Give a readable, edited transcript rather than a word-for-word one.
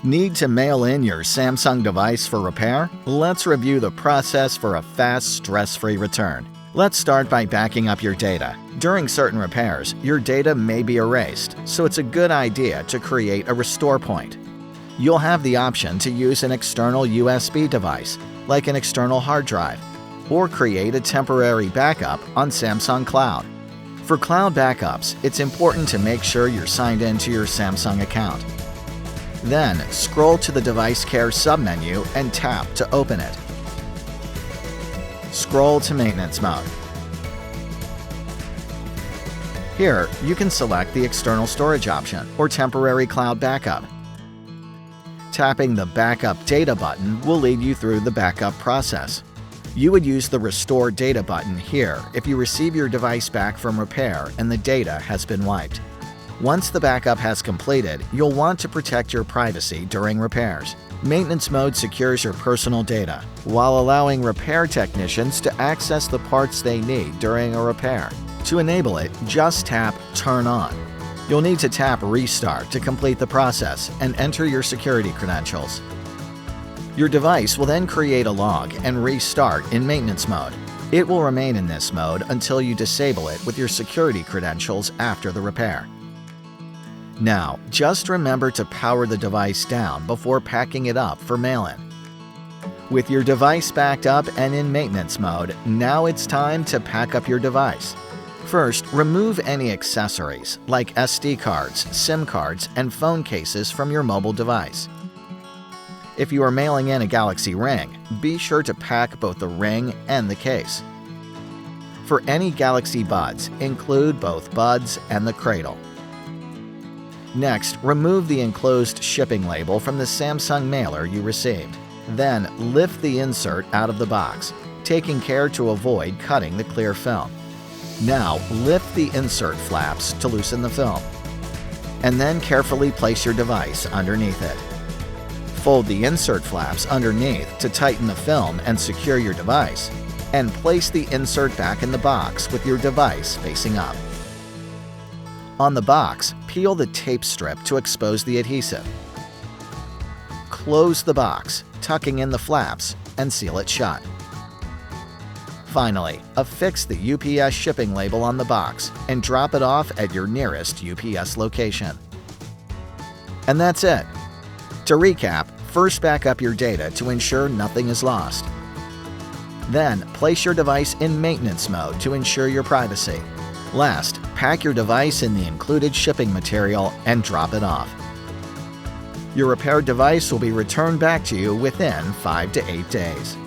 Need to mail in your Samsung device for repair? Let's review the process for a fast, stress-free return. Let's start by backing up your data. During certain repairs, your data may be erased, so it's a good idea to create a restore point. You'll have the option to use an external USB device, like an external hard drive, or create a temporary backup on Samsung Cloud. For cloud backups, it's important to make sure you're signed into your Samsung account. Then, scroll to the Device Care submenu and tap to open it. Scroll to Maintenance Mode. Here, you can select the External Storage option or Temporary Cloud Backup. Tapping the Backup Data button will lead you through the backup process. You would use the Restore Data button here if you receive your device back from repair and the data has been wiped. Once the backup has completed, you'll want to protect your privacy during repairs. Maintenance Mode secures your personal data, while allowing repair technicians to access the parts they need during a repair. To enable it, just tap Turn On. You'll need to tap Restart to complete the process and enter your security credentials. Your device will then create a log and restart in Maintenance Mode. It will remain in this mode until you disable it with your security credentials after the repair. Now, just remember to power the device down before packing it up for mail-in. With your device backed up and in maintenance mode, now it's time to pack up your device. First, remove any accessories like SD cards, SIM cards, and phone cases from your mobile device. If you are mailing in a Galaxy Ring, be sure to pack both the ring and the case. For any Galaxy Buds, include both buds and the cradle. Next, remove the enclosed shipping label from the Samsung mailer you received. Then, lift the insert out of the box, taking care to avoid cutting the clear film. Now, lift the insert flaps to loosen the film, and then carefully place your device underneath it. Fold the insert flaps underneath to tighten the film and secure your device, and place the insert back in the box with your device facing up. On the box, peel the tape strip to expose the adhesive. Close the box, tucking in the flaps, and seal it shut. Finally, affix the UPS shipping label on the box and drop it off at your nearest UPS location. And that's it. To recap, first back up your data to ensure nothing is lost. Then, place your device in maintenance mode to ensure your privacy. Last, pack your device in the included shipping material and drop it off. Your repaired device will be returned back to you within 5 to 8 days.